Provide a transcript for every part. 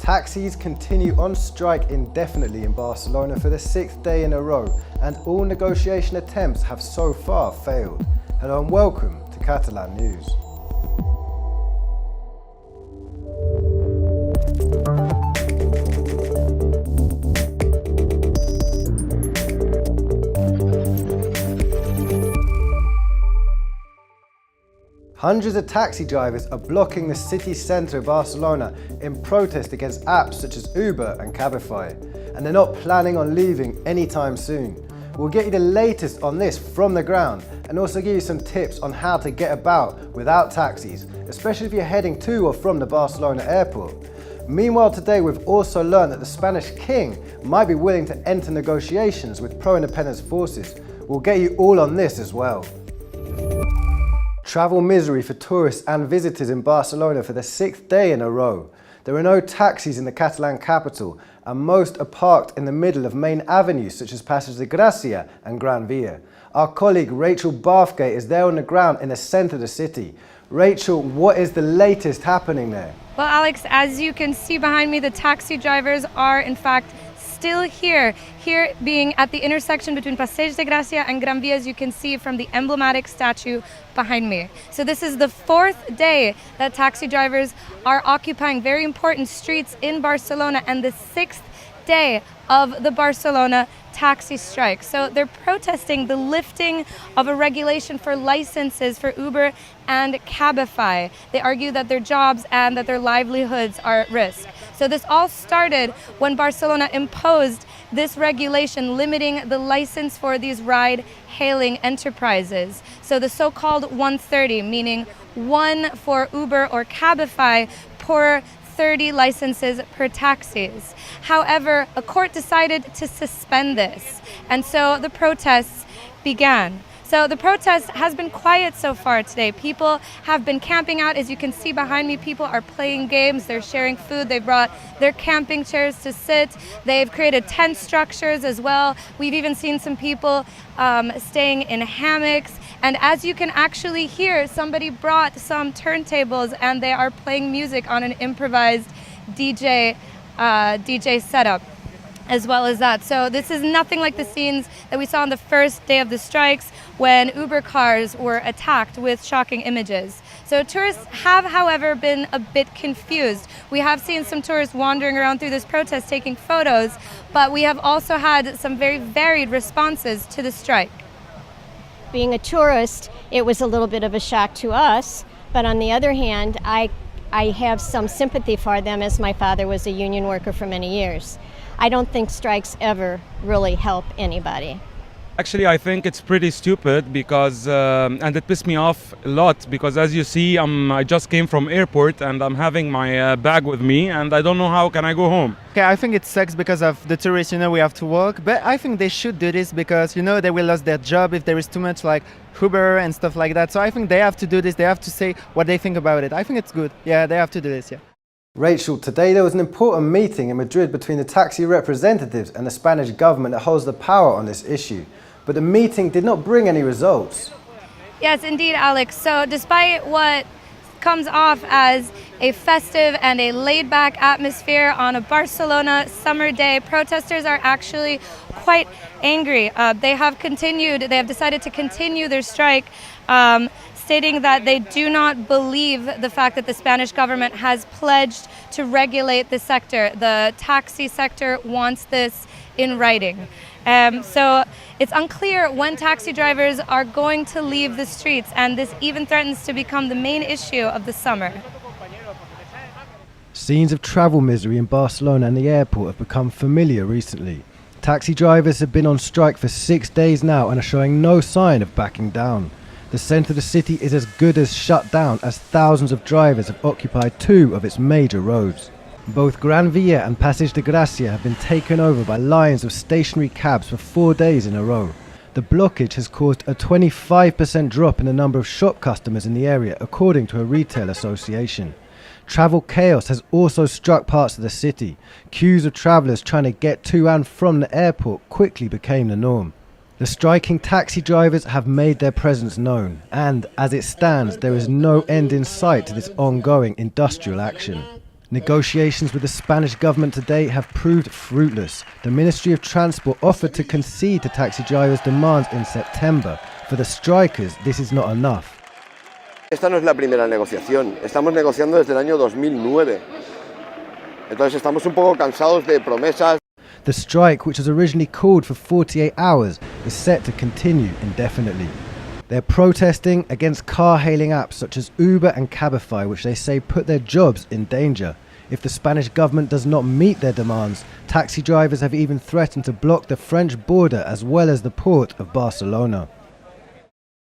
Taxis continue on strike indefinitely in Barcelona for the 6th day in a row, and all negotiation attempts have so far failed. Hello and welcome to Catalan News. Hundreds of taxi drivers are blocking the city centre of Barcelona in protest against apps such as Uber and Cabify, and they're not planning on leaving anytime soon. We'll get you the latest on this from the ground and also give you some tips on how to get about without taxis, especially if you're heading to or from the Barcelona airport. Meanwhile, today we've also learned that the Spanish king might be willing to enter negotiations with pro-independence forces. We'll get you all on this as well. Travel misery for tourists and visitors in Barcelona for the 6th day in a row. There are no taxis in the Catalan capital, and most are parked in the middle of main avenues such as Passeig de Gràcia and Gran Via. Our colleague Rachel Bathgate is there on the ground in the centre of the city. Rachel, what is the latest happening there? Well, Alex, as you can see behind me, the taxi drivers are in fact still here being at the intersection between Passeig de Gràcia and Gran Via, as you can see from the emblematic statue behind me. So this is the 4th day that taxi drivers are occupying very important streets in Barcelona and the 6th day of the Barcelona taxi strike. So they're protesting the lifting of a regulation for licenses for Uber and Cabify. They argue that their jobs and that their livelihoods are at risk. So this all started when Barcelona imposed this regulation limiting the license for these ride-hailing enterprises. So the so-called 130, meaning one for Uber or Cabify per 30 licenses per taxis. However, a court decided to suspend this, and so the protests began. So the protest has been quiet so far today. People have been camping out. As you can see behind me, people are playing games, they're sharing food, they brought their camping chairs to sit. They've created tent structures as well. We've even seen some people staying in hammocks. And as you can actually hear, somebody brought some turntables and they are playing music on an improvised DJ setup as well as that. So this is nothing like the scenes that we saw on the first day of the strikes when Uber cars were attacked with shocking images. So tourists have, however, been a bit confused. We have seen some tourists wandering around through this protest taking photos, but we have also had some very varied responses to the strike. Being a tourist, it was a little bit of a shock to us, but on the other hand, I have some sympathy for them as my father was a union worker for many years. I don't think strikes ever really help anybody. Actually, I think it's pretty stupid because, and it pissed me off a lot because as you see, I just came from airport and I'm having my bag with me and I don't know how can I go home. Okay, I think it sucks because of the tourists, we have to work, but I think they should do this because, they will lose their job if there is too much like Uber and stuff like that. So I think they have to do this, they have to say what they think about it. I think it's good. Yeah, they have to do this, yeah. Rachel, today there was an important meeting in Madrid between the taxi representatives and the Spanish government that holds the power on this issue. But the meeting did not bring any results. Yes, indeed, Alex. So despite what comes off as a festive and a laid-back atmosphere on a Barcelona summer day, protesters are actually quite angry. They have decided to continue their strike, stating that they do not believe the fact that the Spanish government has pledged to regulate the sector. The taxi sector wants this in writing. So it's unclear when taxi drivers are going to leave the streets, and this even threatens to become the main issue of the summer. Scenes of travel misery in Barcelona and the airport have become familiar recently. Taxi drivers have been on strike for 6 days now and are showing no sign of backing down. The centre of the city is as good as shut down as thousands of drivers have occupied 2 of its major roads. Both Gran Via and Passeig de Gràcia have been taken over by lines of stationary cabs for 4 days in a row. The blockage has caused a 25% drop in the number of shop customers in the area, according to a retail association. Travel chaos has also struck parts of the city. Queues of travellers trying to get to and from the airport quickly became the norm. The striking taxi drivers have made their presence known, and as it stands, there is no end in sight to this ongoing industrial action. Negotiations with the Spanish government today have proved fruitless. The Ministry of Transport offered to concede to taxi drivers' demands in September. For the strikers, this is not enough. Esta no es la primera negociación, estamos negociando desde el año 2009. Entonces estamos un poco cansados de promesas. The strike, which was originally called for 48 hours, is set to continue indefinitely. They're protesting against car-hailing apps such as Uber and Cabify, which they say put their jobs in danger. If the Spanish government does not meet their demands, taxi drivers have even threatened to block the French border as well as the port of Barcelona.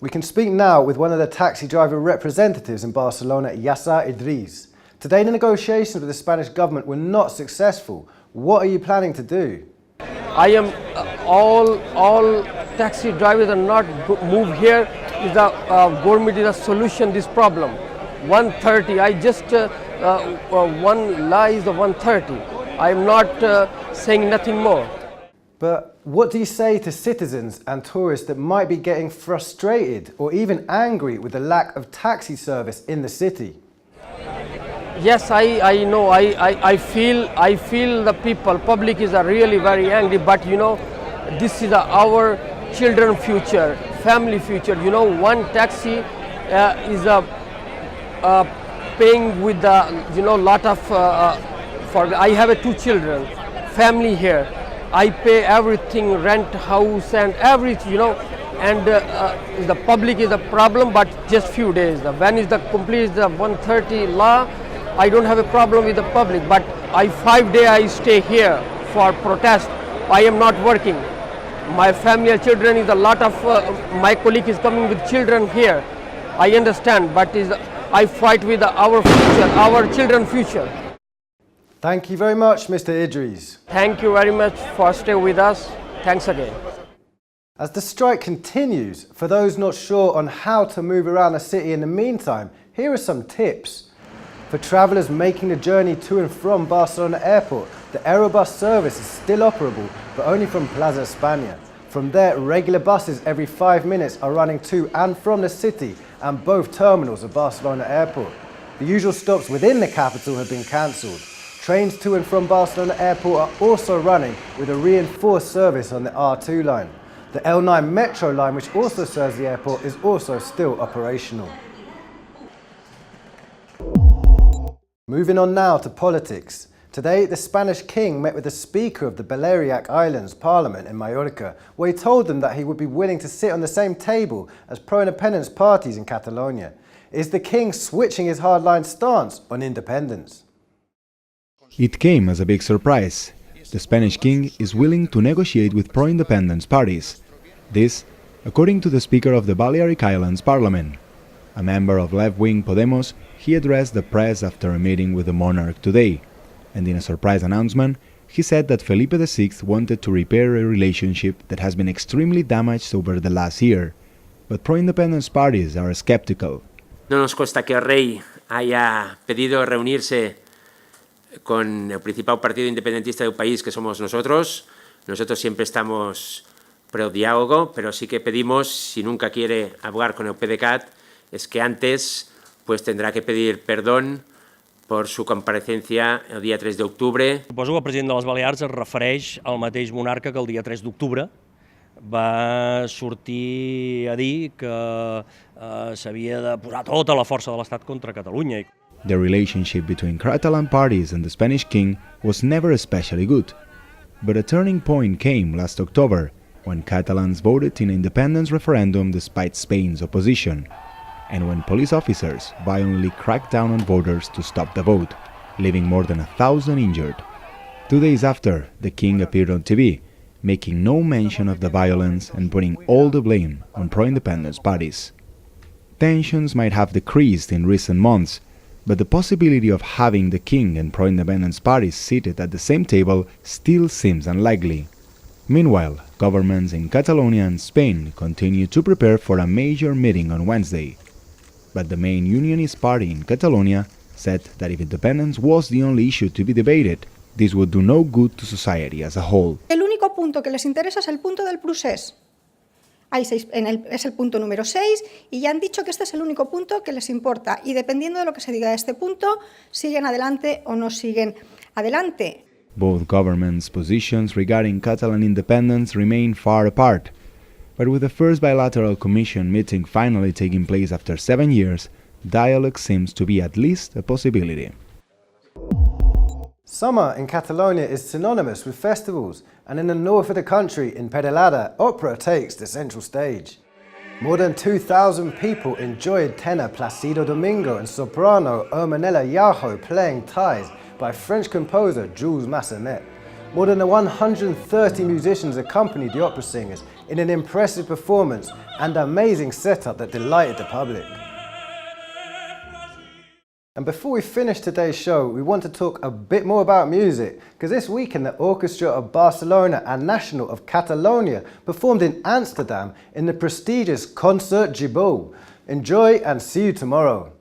We can speak now with one of the taxi driver representatives in Barcelona, Yasser Idris. Today the negotiations with the Spanish government were not successful. What are you planning to do? I am all taxi drivers are not move here. Is the government is a solution this problem. 130. I just one lie is the 130. I am not saying nothing more. But what do you say to citizens and tourists that might be getting frustrated or even angry with the lack of taxi service in the city? Yes, I know. I feel the public is really very angry. But you know, this is our children future, family future. You know, one taxi is paying with the lot of. For I have 2 children, family here. I pay everything, rent, house, and everything. You know, and the public is a problem. But just few days. When is the complete the 130 law? I don't have a problem with the public, but 5 days I stay here for protest. I am not working. My family and children is a lot of, my colleague is coming with children here. I understand, but I fight with our future, our children's future. Thank you very much, Mr. Idris. Thank you very much for staying with us. Thanks again. As the strike continues, for those not sure on how to move around the city in the meantime, here are some tips. For travellers making the journey to and from Barcelona airport, the Aerobus service is still operable, but only from Plaza España. From there, regular buses every 5 minutes are running to and from the city and both terminals of Barcelona airport. The usual stops within the capital have been cancelled. Trains to and from Barcelona airport are also running with a reinforced service on the R2 line. The L9 metro line, which also serves the airport, is also still operational. Moving on now to politics. Today, the Spanish king met with the Speaker of the Balearic Islands Parliament in Mallorca, where he told them that he would be willing to sit on the same table as pro-independence parties in Catalonia. Is the king switching his hardline stance on independence? It came as a big surprise. The Spanish king is willing to negotiate with pro-independence parties. This, according to the Speaker of the Balearic Islands Parliament. A member of left-wing Podemos, he addressed the press after a meeting with the monarch today, and in a surprise announcement, he said that Felipe VI wanted to repair a relationship that has been extremely damaged over the last year, but pro-independence parties are skeptical. No nos consta que el rey haya pedido reunirse con el principal partido independentista del país, que somos nosotros. Nosotros siempre estamos pro diálogo, pero sí que pedimos, si nunca quiere hablar con el PDeCAT, es que antes pues tendrá que pedir perdón por su comparecencia el dia 3 d'octubre. Suposo que el president de les Balears es refereix al mateix monarca que el dia 3 d'octubre va sortir a dir que s'havia de posar tota la força de l'Estat contra Catalunya. The relationship between Catalan parties and the Spanish king was never especially good. But a turning point came last October, when Catalans voted in an independence referendum despite Spain's opposition, and when police officers violently cracked down on voters to stop the vote, leaving more than 1,000 injured. 2 days after, the king appeared on TV, making no mention of the violence and putting all the blame on pro-independence parties. Tensions might have decreased in recent months, but the possibility of having the king and pro-independence parties seated at the same table still seems unlikely. Meanwhile, governments in Catalonia and Spain continue to prepare for a major meeting on Wednesday. But the main unionist party in Catalonia said that if independence was the only issue to be debated, this would do no good to society as a whole. El único punto que les interesa es el punto del procés. Es el punto número 6 y ya han dicho que este es el único punto que les importa y dependiendo de lo que se diga de este punto, siguen adelante o no siguen adelante. Both governments' positions regarding Catalan independence remain far apart, but with the first bilateral commission meeting finally taking place after 7 years, dialogue seems to be at least a possibility. Summer in Catalonia is synonymous with festivals, and in the north of the country, in Perelada, opera takes the central stage. More than 2,000 people enjoyed tenor Placido Domingo and soprano Ermenela Yajo playing ties by French composer Jules Massenet. More than 130 musicians accompanied the opera singers in an impressive performance and amazing setup that delighted the public. And before we finish today's show, we want to talk a bit more about music, because this weekend the Orchestra of Barcelona and National of Catalonia performed in Amsterdam in the prestigious Concert Gibbo. Enjoy and see you tomorrow.